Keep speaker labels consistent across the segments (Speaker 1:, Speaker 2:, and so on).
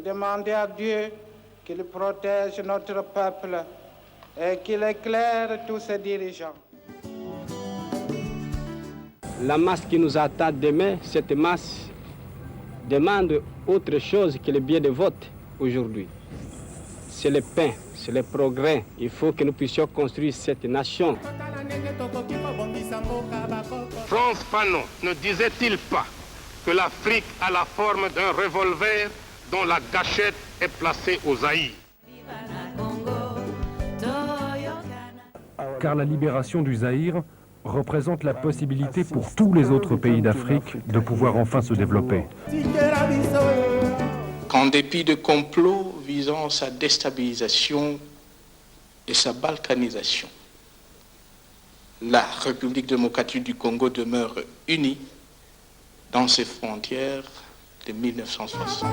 Speaker 1: demander à Dieu qu'il protège notre peuple et qu'il éclaire tous ses dirigeants.
Speaker 2: La masse qui nous attend demain, cette masse demande autre chose que le bien de vote aujourd'hui. C'est le pain, c'est le progrès. Il faut que nous puissions construire cette nation.
Speaker 3: Frantz Fanon ne disait-il pas que l'Afrique a la forme d'un revolver dont la gâchette est placée au Zaïre?
Speaker 4: Car la libération du Zaïre représente la possibilité pour tous les autres pays d'Afrique de pouvoir enfin se développer.
Speaker 5: Qu'en dépit de complots visant sa déstabilisation et sa balkanisation, la République démocratique du Congo demeure unie dans ses frontières de 1960.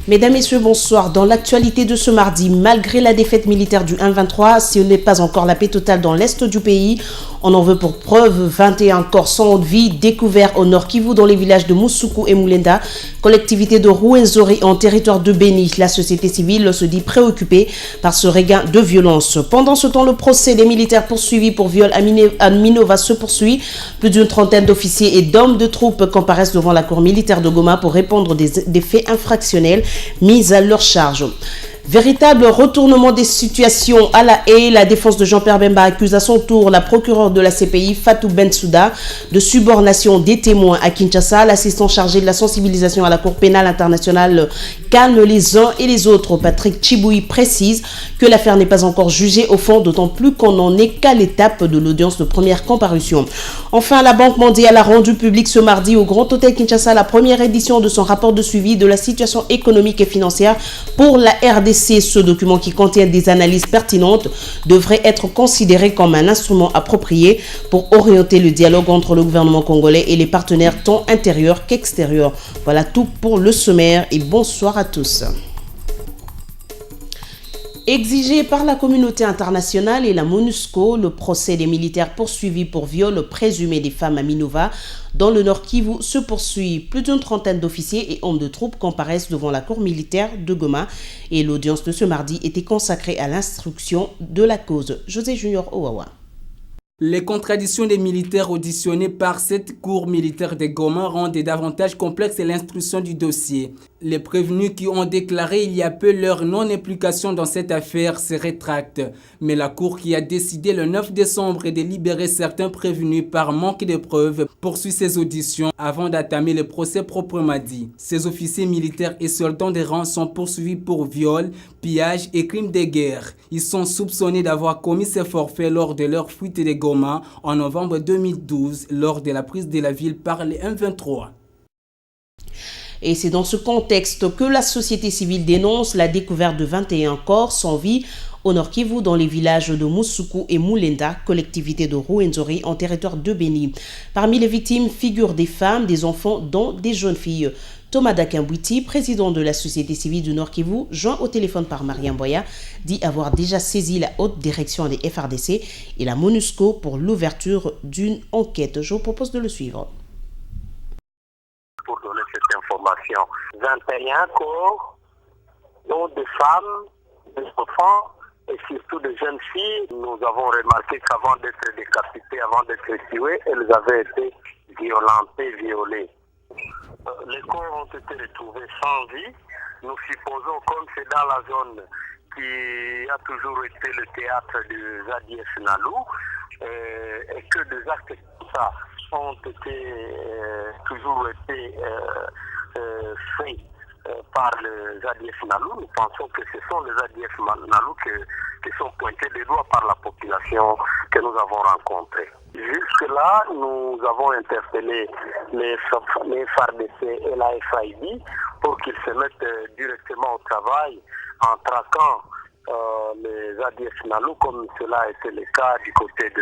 Speaker 6: Mesdames, Messieurs, bonsoir. Dans l'actualité de ce mardi, malgré la défaite militaire du 1-23, ce n'est pas encore la paix totale dans l'est du pays. On en veut pour preuve 21 corps sans vie découverts au nord Kivu dans les villages de Musuku et Mulenda, collectivité de Rwenzori en territoire de Beni. La société civile se dit préoccupée par ce regain de violence. Pendant ce temps, le procès des militaires poursuivis pour viol à Minova se poursuit. Plus d'une trentaine d'officiers et d'hommes de troupes comparaissent devant la cour militaire de Goma pour répondre des faits infractionnels mis à leur charge. Véritable retournement des situations à la haie, la défense de Jean-Pierre Bemba accuse à son tour la procureure de la CPI, Fatou Bensouda, de subornation des témoins à Kinshasa. L'assistant chargé de la sensibilisation à la Cour pénale internationale calme les uns et les autres. Patrick Chiboui précise que l'affaire n'est pas encore jugée au fond, d'autant plus qu'on n'en est qu'à l'étape de l'audience de première comparution. Enfin, la Banque mondiale a rendu public ce mardi au Grand Hôtel Kinshasa la première édition de son rapport de suivi de la situation économique et financière pour la RDC. Ce document qui contient des analyses pertinentes devrait être considéré comme un instrument approprié pour orienter le dialogue entre le gouvernement congolais et les partenaires tant intérieurs qu'extérieurs. Voilà tout pour le sommaire et bonsoir à tous. Exigé par la communauté internationale et la MONUSCO, le procès des militaires poursuivis pour viol présumé des femmes à Minova dans le Nord Kivu se poursuit. Plus d'une trentaine d'officiers et hommes de troupes comparaissent devant la cour militaire de Goma et l'audience de ce mardi était consacrée à l'instruction de la cause. José Junior Owawa.
Speaker 7: Les contradictions des militaires auditionnés par cette cour militaire de Goma rendent davantage complexe l'instruction du dossier. Les prévenus qui ont déclaré il y a peu leur non-implication dans cette affaire se rétractent. Mais la cour qui a décidé le 9 décembre de libérer certains prévenus par manque de preuves poursuit ses auditions avant d'entamer le procès proprement dit. Ces officiers militaires et soldats de rang sont poursuivis pour viol, pillage et crimes de guerre. Ils sont soupçonnés d'avoir commis ces forfaits lors de leur fuite de Goma en novembre 2012 lors de la prise de la ville par les M23.
Speaker 6: Et c'est dans ce contexte que la société civile dénonce la découverte de 21 corps sans vie au Nord Kivu dans les villages de Musuku et Mulenda, collectivité de Rwenzori en territoire de Beni. Parmi les victimes figurent des femmes, des enfants, dont des jeunes filles. Thomas Dakimbouiti, président de la société civile du Nord Kivu, joint au téléphone par Mariam Boya, dit avoir déjà saisi la haute direction des FRDC et la MONUSCO pour l'ouverture d'une enquête. Je vous propose de le suivre.
Speaker 8: Pour donner cette information, 21 corps, dont des femmes, des enfants et surtout des jeunes filles. Nous avons remarqué qu'avant d'être décapitées, avant d'être tuées, elles avaient été violentées, violées. Les corps ont été retrouvés sans vie. Nous supposons, comme c'est dans la zone qui a toujours été le théâtre de Zadief Nalou, et que des actes comme ça ont toujours été faits par le Zadief Nalou. Nous pensons que ce sont les Zadief Nalou qui sont pointés des doigts par la population que nous avons rencontrée. Jusque-là, nous avons interpellé les FARDC et la FIB pour qu'ils se mettent directement au travail en traquant les ADF Nalou, comme cela a été le cas du côté du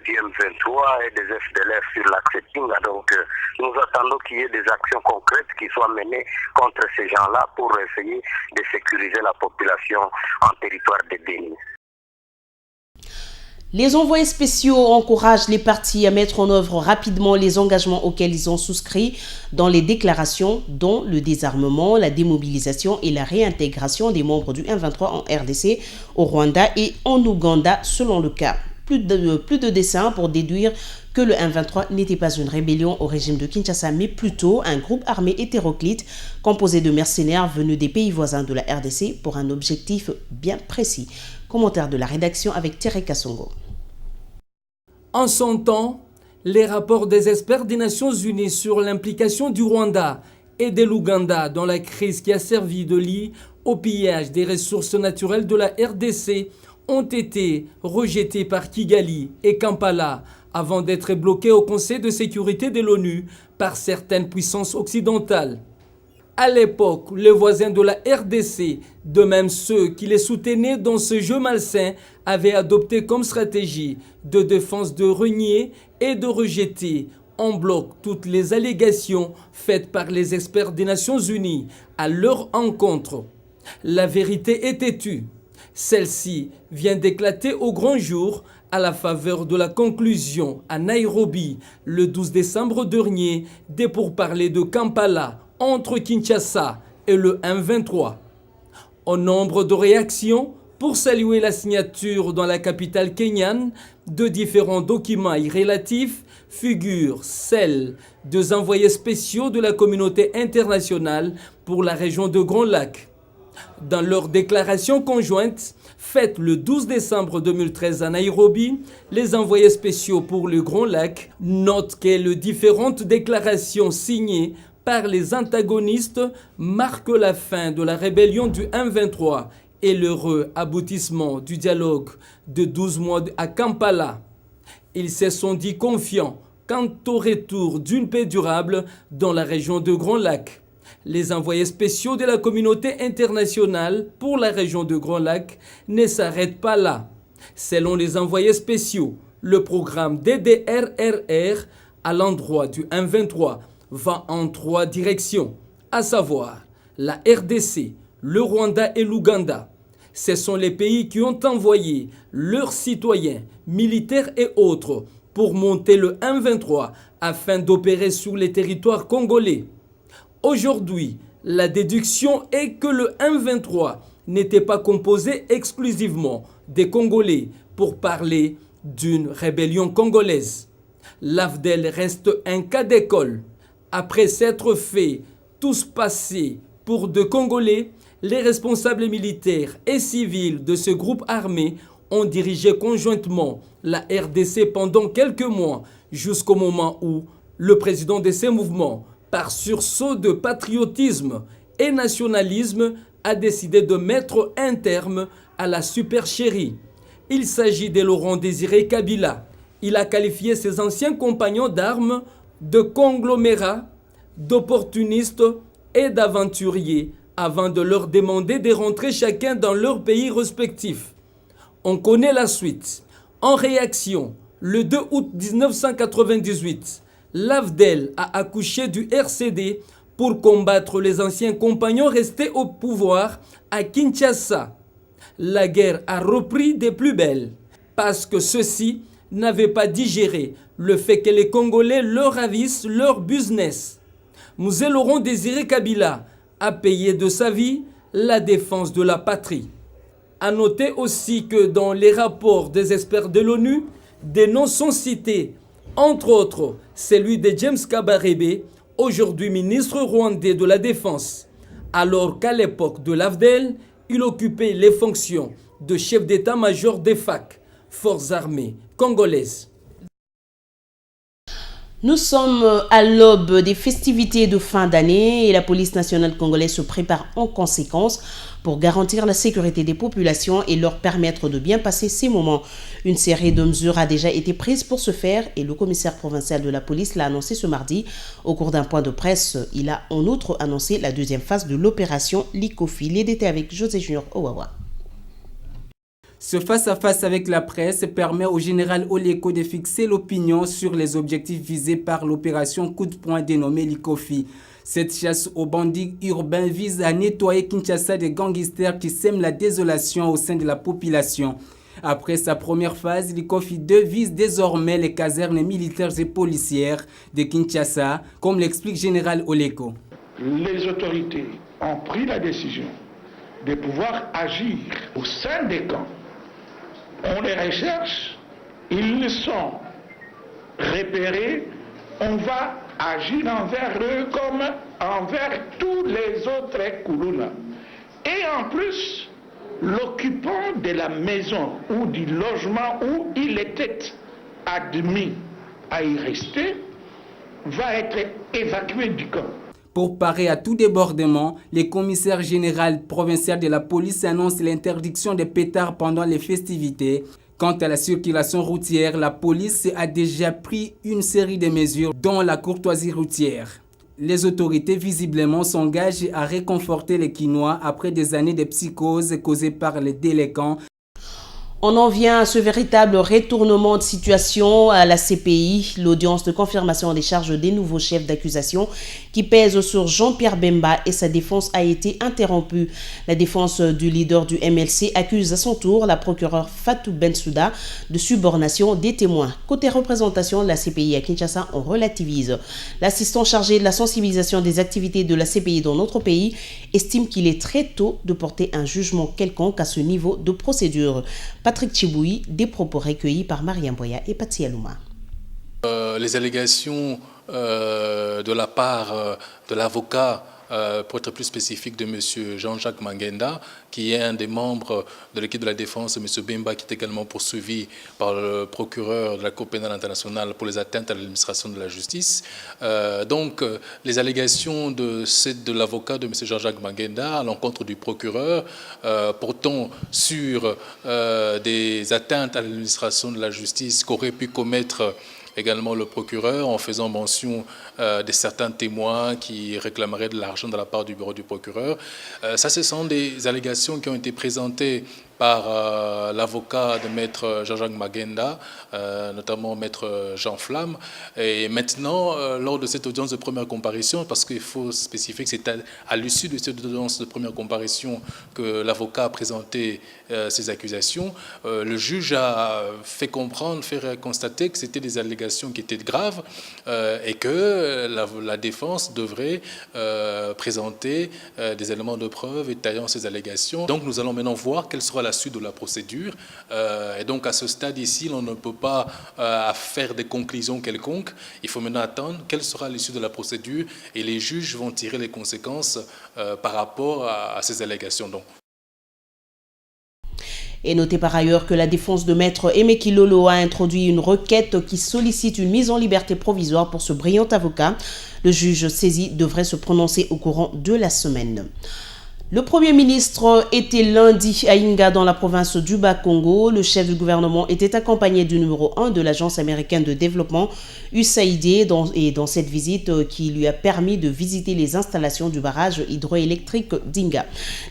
Speaker 8: M23 et des FDLF sur l'axe Tinga. Donc nous attendons qu'il y ait des actions concrètes qui soient menées contre ces gens-là pour essayer de sécuriser la population en territoire de Béni.
Speaker 6: Les envoyés spéciaux encouragent les partis à mettre en œuvre rapidement les engagements auxquels ils ont souscrit dans les déclarations, dont le désarmement, la démobilisation et la réintégration des membres du M23 en RDC, au Rwanda et en Ouganda, selon le cas. Plus de dessins pour déduire que le M23 n'était pas une rébellion au régime de Kinshasa, mais plutôt un groupe armé hétéroclite composé de mercenaires venus des pays voisins de la RDC pour un objectif bien précis. Commentaire de la rédaction avec Thierry Kassongo.
Speaker 9: En son temps, les rapports des experts des Nations Unies sur l'implication du Rwanda et de l'Ouganda dans la crise qui a servi de lit au pillage des ressources naturelles de la RDC ont été rejetés par Kigali et Kampala avant d'être bloqués au Conseil de sécurité de l'ONU par certaines puissances occidentales. À l'époque, les voisins de la RDC, de même ceux qui les soutenaient dans ce jeu malsain, avaient adopté comme stratégie de défense de renier et de rejeter en bloc toutes les allégations faites par les experts des Nations Unies à leur encontre. La vérité est têtue. Celle-ci vient d'éclater au grand jour à la faveur de la conclusion à Nairobi le 12 décembre dernier des pourparlers de Kampala entre Kinshasa et le M23. Au nombre de réactions pour saluer la signature dans la capitale kenyane de différents documents relatifs figurent celles des envoyés spéciaux de la communauté internationale pour la région de Grand Lac. Dans leur déclaration conjointe faite le 12 décembre 2013 à Nairobi, les envoyés spéciaux pour le Grand Lac notent que les différentes déclarations signées par les antagonistes marquent la fin de la rébellion du M23 et l'heureux aboutissement du dialogue de 12 mois à Kampala. Ils se sont dit confiants quant au retour d'une paix durable dans la région de Grand Lac. Les envoyés spéciaux de la communauté internationale pour la région de Grand Lac ne s'arrêtent pas là. Selon les envoyés spéciaux, le programme DDRRR à l'endroit du M23 va en 3 directions, à savoir la RDC, le Rwanda et l'Ouganda. Ce sont les pays qui ont envoyé leurs citoyens, militaires et autres pour monter le M23 afin d'opérer sur les territoires congolais. Aujourd'hui, la déduction est que le M23 n'était pas composé exclusivement des Congolais pour parler d'une rébellion congolaise. L'AFDEL reste un cas d'école. Après s'être fait tous passer pour de Congolais, les responsables militaires et civils de ce groupe armé ont dirigé conjointement la RDC pendant quelques mois, jusqu'au moment où le président de ces mouvements, par sursaut de patriotisme et nationalisme, a décidé de mettre un terme à la supercherie. Il s'agit de Laurent Désiré Kabila. Il a qualifié ses anciens compagnons d'armes de conglomérats, d'opportunistes et d'aventuriers avant de leur demander de rentrer chacun dans leur pays respectif. On connaît la suite. En réaction, le 2 août 1998, l'AFDEL a accouché du RCD pour combattre les anciens compagnons restés au pouvoir à Kinshasa. La guerre a repris des plus belles parce que ceux-ci n'avaient pas digéré le fait que les Congolais leur ravissent leur business. Mzee Laurent Désiré Kabila a payé de sa vie la défense de la patrie. À noter aussi que dans les rapports des experts de l'ONU, des noms sont cités, entre autres celui de James Kabarebe, aujourd'hui ministre rwandais de la Défense, alors qu'à l'époque de l'AFDEL, il occupait les fonctions de chef d'état-major des FAC, Forces armées congolaises.
Speaker 6: Nous sommes à l'aube des festivités de fin d'année et la police nationale congolaise se prépare en conséquence pour garantir la sécurité des populations et leur permettre de bien passer ces moments. Une série de mesures a déjà été prise pour ce faire et le commissaire provincial de la police l'a annoncé ce mardi. Au cours d'un point de presse, il a en outre annoncé la deuxième phase de l'opération Likofi. Les détails avec José Junior Owawa.
Speaker 7: Ce face-à-face avec la presse permet au général Oleko de fixer l'opinion sur les objectifs visés par l'opération coup de poing dénommée Likofi. Cette chasse aux bandits urbains vise à nettoyer Kinshasa des gangsters qui sèment la désolation au sein de la population. Après sa première phase, Likofi 2 vise désormais les casernes militaires et policières de Kinshasa, comme l'explique général Oleko.
Speaker 10: Les autorités ont pris la décision de pouvoir agir au sein des camps. On les recherche, ils sont repérés, on va agir envers eux comme envers tous les autres Koulouna. Et en plus, l'occupant de la maison ou du logement où il était admis à y rester va être évacué du camp.
Speaker 7: Pour parer à tout débordement, le commissaire général provincial de la police annonce l'interdiction des pétards pendant les festivités. Quant à la circulation routière, la police a déjà pris une série de mesures, dont la courtoisie routière. Les autorités visiblement s'engagent à réconforter les Kinois après des années de psychose causées par les délinquants.
Speaker 6: On en vient à ce véritable retournement de situation à la CPI, l'audience de confirmation des charges des nouveaux chefs d'accusation qui pèsent sur Jean-Pierre Bemba et sa défense a été interrompue. La défense du leader du MLC accuse à son tour la procureure Fatou Bensouda de subornation des témoins. Côté représentation de la CPI à Kinshasa, on relativise. L'assistant chargé de la sensibilisation des activités de la CPI dans notre pays estime qu'il est très tôt de porter un jugement quelconque à ce niveau de procédure. Patrick Chiboui, des propos recueillis par Mariam Boya et Patsy Alouma.
Speaker 11: Les allégations de la part de l'avocat, pour être plus spécifique, de M. Jean-Jacques Mangenda, qui est un des membres de l'équipe de la défense, M. Bemba, qui est également poursuivi par le procureur de la Cour pénale internationale pour les atteintes à l'administration de la justice. Donc, les allégations de l'avocat de M. Jean-Jacques Mangenda à l'encontre du procureur portant sur des atteintes à l'administration de la justice qu'aurait pu commettre également le procureur en faisant mention de certains témoins qui réclameraient de l'argent de la part du bureau du procureur. Ça, ce sont des allégations qui ont été présentées par l'avocat de maître Jean-Jacques Mangenda, notamment maître Jean Flamme. Et maintenant, lors de cette audience de première comparution, parce qu'il faut spécifier que c'est à l'issue de cette audience de première comparution que l'avocat a présenté ses accusations, le juge a fait comprendre, fait constater que c'était des allégations qui étaient graves et que la défense devrait présenter des éléments de preuve étayant ces allégations. Donc nous allons maintenant voir quelle sera la suite de la procédure. Et donc à ce stade ici, on ne peut pas faire des conclusions quelconques. Il faut maintenant attendre quelle sera l'issue de la procédure et les juges vont tirer les conséquences par rapport à ces allégations. Donc.
Speaker 6: Et notez par ailleurs que la défense de maître Emeki Lolo a introduit une requête qui sollicite une mise en liberté provisoire pour ce brillant avocat. Le juge saisi devrait se prononcer au courant de la semaine. Le Premier ministre était lundi à Inga dans la province du Bas-Congo. Le chef du gouvernement était accompagné du numéro 1 de l'Agence américaine de développement, USAID, dans cette visite qui lui a permis de visiter les installations du barrage hydroélectrique d'Inga.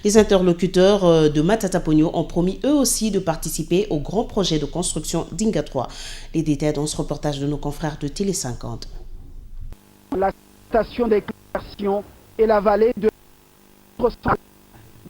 Speaker 6: Les interlocuteurs de Matata Pogno ont promis eux aussi de participer au grand projet de construction d'Inga 3. Les détails dans ce reportage de nos confrères de Télé 50.
Speaker 12: La station d'éclaircie et la vallée de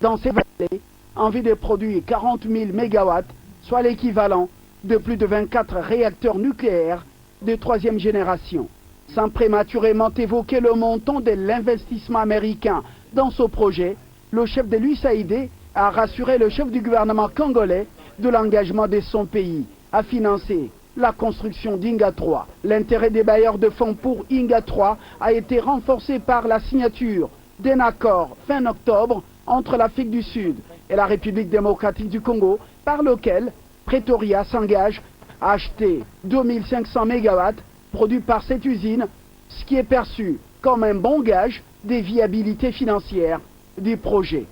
Speaker 12: dans ces vallées, en vue de produire 40 000 MW, soit l'équivalent de plus de 24 réacteurs nucléaires de troisième génération. Sans prématurément évoquer le montant de l'investissement américain dans ce projet, le chef de l'USAID a rassuré le chef du gouvernement congolais de l'engagement de son pays à financer la construction d'Inga 3. L'intérêt des bailleurs de fonds pour Inga 3 a été renforcé par la signature d'un accord fin octobre entre l'Afrique du Sud et la République démocratique du Congo, par lequel Pretoria s'engage à acheter 2500 MW produits par cette usine, ce qui est perçu comme un bon gage des viabilités financières du projet.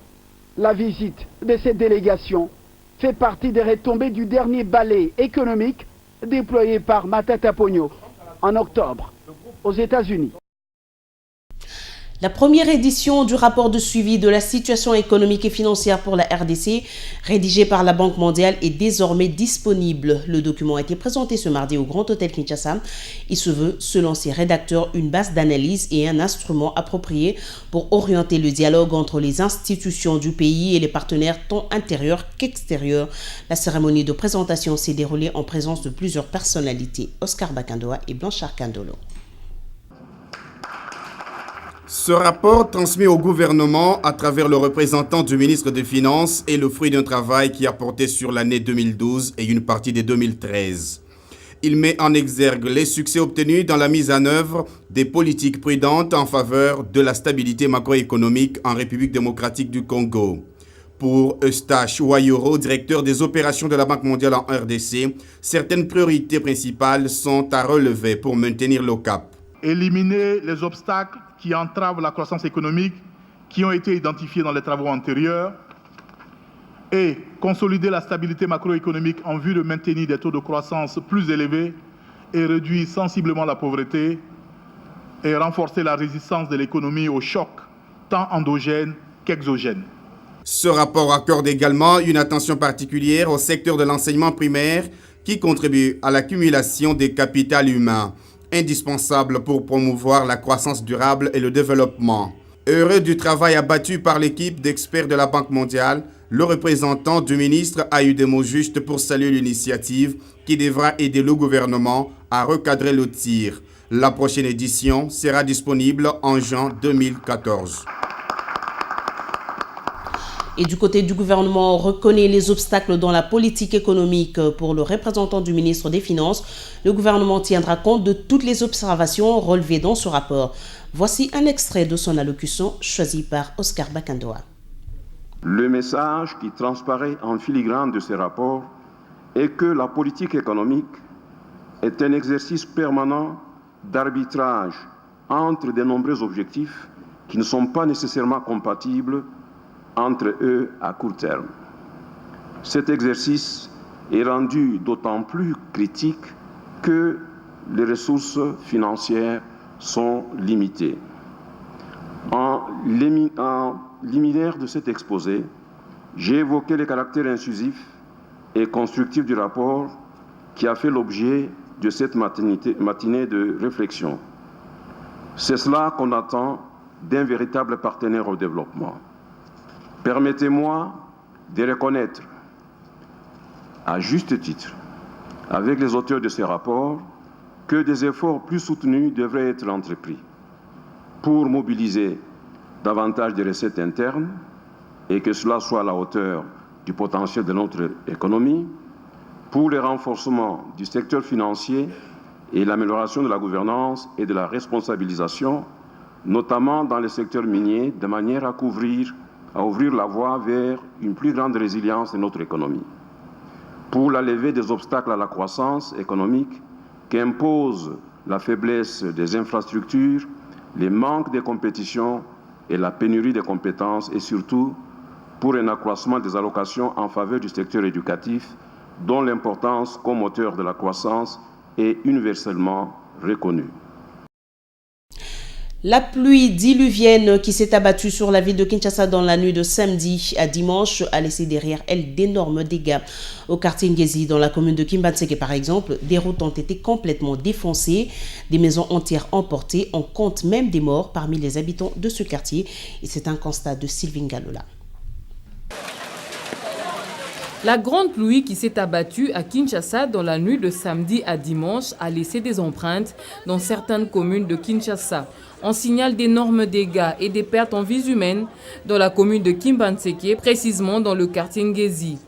Speaker 12: La visite de cette délégation fait partie des retombées du dernier balai économique déployé par Matata Ponyo en octobre aux États-Unis.
Speaker 6: La première édition du rapport de suivi de la situation économique et financière pour la RDC, rédigé par la Banque mondiale, est désormais disponible. Le document a été présenté ce mardi au Grand Hôtel Kinshasa. Il se veut, selon ses rédacteurs, une base d'analyse et un instrument approprié pour orienter le dialogue entre les institutions du pays et les partenaires tant intérieurs qu'extérieurs. La cérémonie de présentation s'est déroulée en présence de plusieurs personnalités, Oscar Bakandoa et Blanchard Kandolo.
Speaker 13: Ce rapport transmis au gouvernement à travers le représentant du ministre des Finances est le fruit d'un travail qui a porté sur l'année 2012 et une partie de 2013. Il met en exergue les succès obtenus dans la mise en œuvre des politiques prudentes en faveur de la stabilité macroéconomique en République démocratique du Congo. Pour Eustache Wayoro, directeur des opérations de la Banque mondiale en RDC, certaines priorités principales sont à relever pour maintenir le cap.
Speaker 10: Éliminer les obstacles qui entravent la croissance économique qui ont été identifiés dans les travaux antérieurs et consolider la stabilité macroéconomique en vue de maintenir des taux de croissance plus élevés et réduire sensiblement la pauvreté et renforcer la résistance de l'économie aux chocs tant endogènes qu'exogènes.
Speaker 13: Ce rapport accorde également une attention particulière au secteur de l'enseignement primaire qui contribue à l'accumulation des capitaux humains, indispensable pour promouvoir la croissance durable et le développement. Heureux du travail abattu par l'équipe d'experts de la Banque mondiale, le représentant du ministre a eu des mots justes pour saluer l'initiative qui devra aider le gouvernement à recadrer le tir. La prochaine édition sera disponible en juin 2014.
Speaker 6: Et du côté du gouvernement, on reconnaît les obstacles dans la politique économique. Pour le représentant du ministre des Finances, le gouvernement tiendra compte de toutes les observations relevées dans ce rapport. Voici un extrait de son allocution choisi par Oscar Bakandoa.
Speaker 14: Le message qui transparaît en filigrane de ces rapports est que la politique économique est un exercice permanent d'arbitrage entre de nombreux objectifs qui ne sont pas nécessairement compatibles entre eux à court terme. Cet exercice est rendu d'autant plus critique que les ressources financières sont limitées. En liminaire de cet exposé, j'ai évoqué le caractère incisif et constructif du rapport qui a fait l'objet de cette matinée de réflexion. C'est cela qu'on attend d'un véritable partenaire au développement. Permettez-moi de reconnaître, à juste titre, avec les auteurs de ces rapports, que des efforts plus soutenus devraient être entrepris pour mobiliser davantage de recettes internes et que cela soit à la hauteur du potentiel de notre économie, pour le renforcement du secteur financier et l'amélioration de la gouvernance et de la responsabilisation, notamment dans le secteur minier, de manière à ouvrir la voie vers une plus grande résilience de notre économie. Pour la levée des obstacles à la croissance économique qu'impose la faiblesse des infrastructures, les manques de compétition et la pénurie de compétences, et surtout pour un accroissement des allocations en faveur du secteur éducatif, dont l'importance comme moteur de la croissance est universellement reconnue.
Speaker 6: La pluie diluvienne qui s'est abattue sur la ville de Kinshasa dans la nuit de samedi à dimanche a laissé derrière elle d'énormes dégâts. Au quartier Ngezi, dans la commune de Kimbanseke par exemple, des routes ont été complètement défoncées, des maisons entières emportées. On compte même des morts parmi les habitants de ce quartier. Et c'est un constat de Sylvain Galola.
Speaker 15: La grande pluie qui s'est abattue à Kinshasa dans la nuit de samedi à dimanche a laissé des empreintes dans certaines communes de Kinshasa. On signale d'énormes dégâts et des pertes en vies humaines dans la commune de Kimbanseke, précisément dans le quartier Ngezi.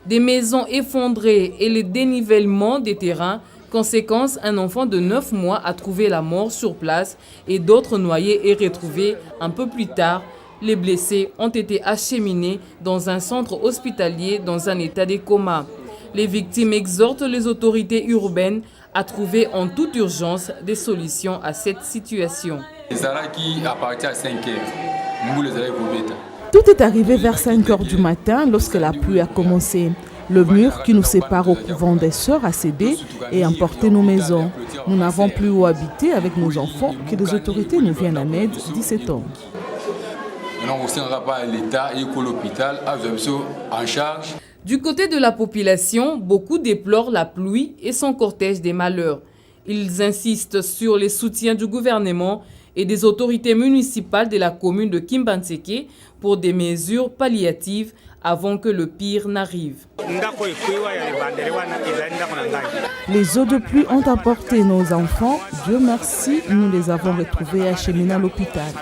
Speaker 15: Des maisons effondrées et le dénivellement des terrains. Conséquence, un enfant de 9 mois a trouvé la mort sur place et d'autres noyés et retrouvés un peu plus tard. Les blessés ont été acheminés dans un centre hospitalier dans un état de coma. Les victimes exhortent les autorités urbaines à trouver en toute urgence des solutions à cette situation.
Speaker 16: Tout est arrivé vers 5 heures du matin lorsque la pluie a commencé. Le mur qui nous sépare au couvent des sœurs a cédé et emporté nos maisons. Nous n'avons plus où habiter avec nos enfants, que les autorités nous viennent en aide, dit cet homme.
Speaker 15: Du côté de la population, beaucoup déplorent la pluie et son cortège des malheurs. Ils insistent sur les soutiens du gouvernement et des autorités municipales de la commune de Kimbantseke pour des mesures palliatives avant que le pire n'arrive.
Speaker 16: Les eaux de pluie ont emporté nos enfants. Dieu merci, nous les avons retrouvés acheminés à l'hôpital.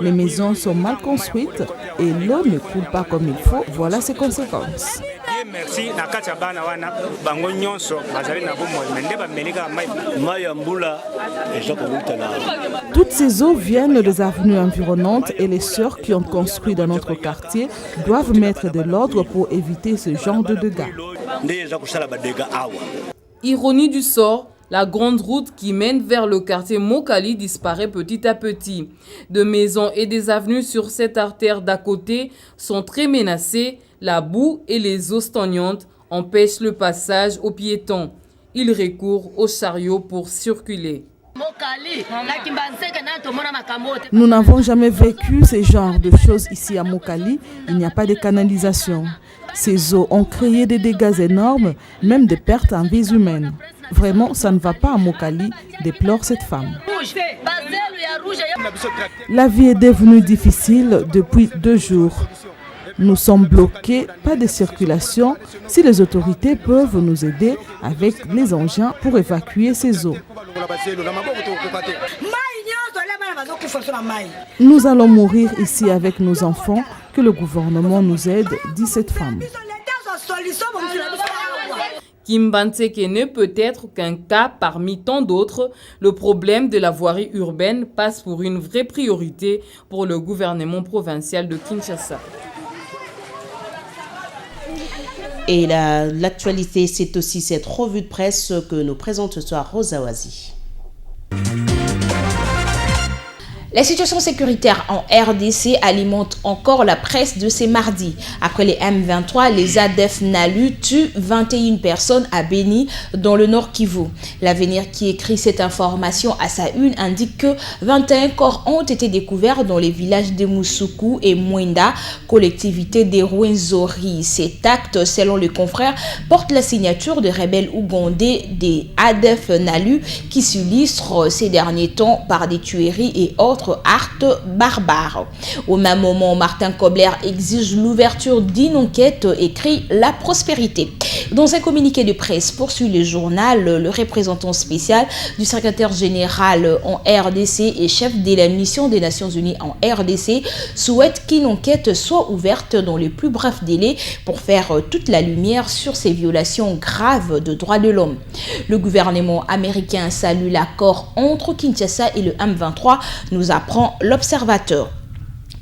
Speaker 16: Les maisons sont mal construites et l'eau ne coule pas comme il faut. Voilà ses conséquences. Toutes ces eaux viennent des avenues environnantes et les sœurs qui ont construit dans notre quartier doivent mettre de l'ordre pour éviter ce genre de dégâts.
Speaker 15: Ironie du sort, la grande route qui mène vers le quartier Mokali disparaît petit à petit. Des maisons et des avenues sur cette artère d'à côté sont très menacées. La boue et les eaux stagnantes empêchent le passage aux piétons. Ils recourent aux chariots pour circuler.
Speaker 16: Nous n'avons jamais vécu ce genre de choses ici à Mokali. Il n'y a pas de canalisation. Ces eaux ont créé des dégâts énormes, même des pertes en vies humaines. Vraiment, ça ne va pas à Mokali, déplore cette femme. La vie est devenue difficile depuis 2 jours. Nous sommes bloqués, pas de circulation. Si les autorités peuvent nous aider avec les engins pour évacuer ces eaux. Nous allons mourir ici avec nos enfants. Que le gouvernement nous aide, dit cette femme.
Speaker 15: Kimbantseke ne peut être qu'un cas parmi tant d'autres. Le problème de la voirie urbaine passe pour une vraie priorité pour le gouvernement provincial de Kinshasa.
Speaker 6: Et l'actualité, c'est aussi cette revue de presse que nous présente ce soir Rosa Wazi. La situation sécuritaire en RDC alimente encore la presse de ces mardis. Après les M23, les ADF Nalu tuent 21 personnes à Beni, dans le Nord Kivu. L'Avenir qui écrit cette information à sa une indique que 21 corps ont été découverts dans les villages de Musuku et Mwenda, collectivité des Rwenzori. Cet acte, selon le confrère, porte la signature de rebelles ougandais des ADF Nalu qui s'illustrent ces derniers temps par des tueries et autres actes barbares. Au même moment, Martin Kobler exige l'ouverture d'une enquête, écrit La Prospérité. Dans un communiqué de presse, poursuit le journal, le représentant spécial du secrétaire général en RDC et chef de la mission des Nations Unies en RDC souhaite qu'une enquête soit ouverte dans les plus brefs délais pour faire toute la lumière sur ces violations graves de droits de l'homme. Le gouvernement américain salue l'accord entre Kinshasa et le M23, nous apprend l'Observateur.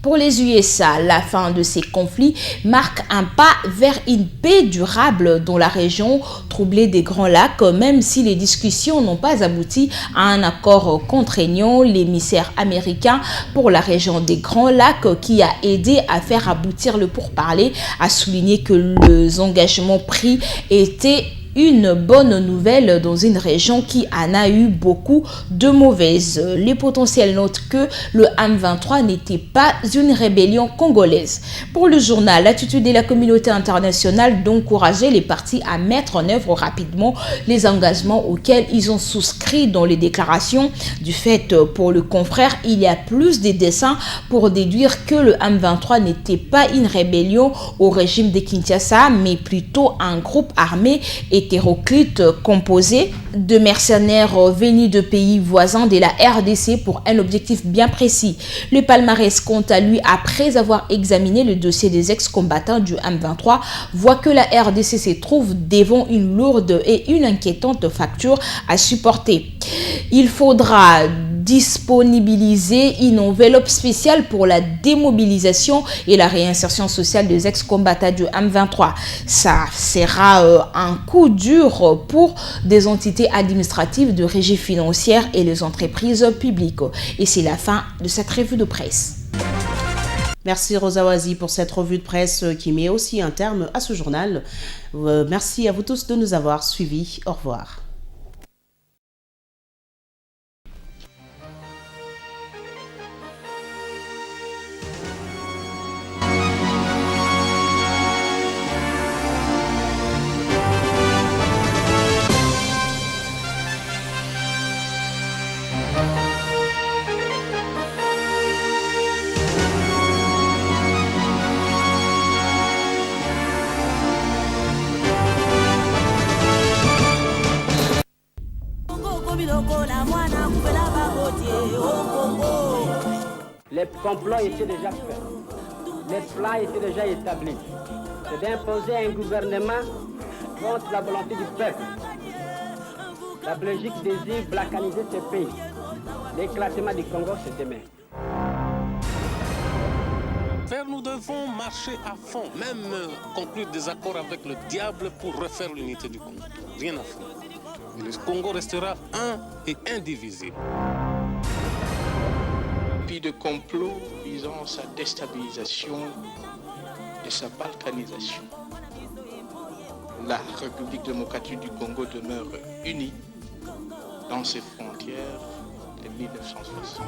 Speaker 6: Pour les USA, la fin de ces conflits marque un pas vers une paix durable dans la région troublée des Grands Lacs, même si les discussions n'ont pas abouti à un accord contraignant. L'émissaire américain pour la région des Grands Lacs, qui a aidé à faire aboutir le pourparler, a souligné que les engagements pris étaient une bonne nouvelle dans une région qui en a eu beaucoup de mauvaises. Les potentiels notent que le M23 n'était pas une rébellion congolaise. Pour le journal, l'attitude de la communauté internationale d'encourager les partis à mettre en œuvre rapidement les engagements auxquels ils ont souscrit dans les déclarations. Du fait, pour le confrère, il y a plus de dessins pour déduire que le M23 n'était pas une rébellion au régime de Kinshasa, mais plutôt un groupe armé hétéroclite composé de mercenaires venus de pays voisins de la RDC pour un objectif bien précis. Le palmarès, quant à lui, après avoir examiné le dossier des ex-combattants du M23, voit que la RDC se trouve devant une lourde et une inquiétante facture à supporter. Il faudra
Speaker 17: disponibiliser une enveloppe spéciale pour la démobilisation et la réinsertion sociale des ex-combattants du M23. Ça sera un coup dur pour des entités administratives de régie financière et les entreprises publiques. Et c'est la fin de cette revue de presse.
Speaker 6: Merci Rosa Wazi pour cette revue de presse qui met aussi un terme à ce journal. Merci à vous tous de nous avoir suivis. Au revoir.
Speaker 2: Les complots étaient déjà faits. Les plans étaient déjà établis. C'est d'imposer un gouvernement contre la volonté du peuple. La Belgique désire balkaniser ce pays. L'éclatement du Congo, c'est demain.
Speaker 3: Nous devons marcher à fond, même conclure des accords avec le diable pour refaire l'unité du Congo. Rien à faire. Et le Congo restera un et indivisible.
Speaker 5: Puis de complot visant sa déstabilisation et sa balkanisation. La République démocratique du Congo demeure unie dans ses frontières de 1960.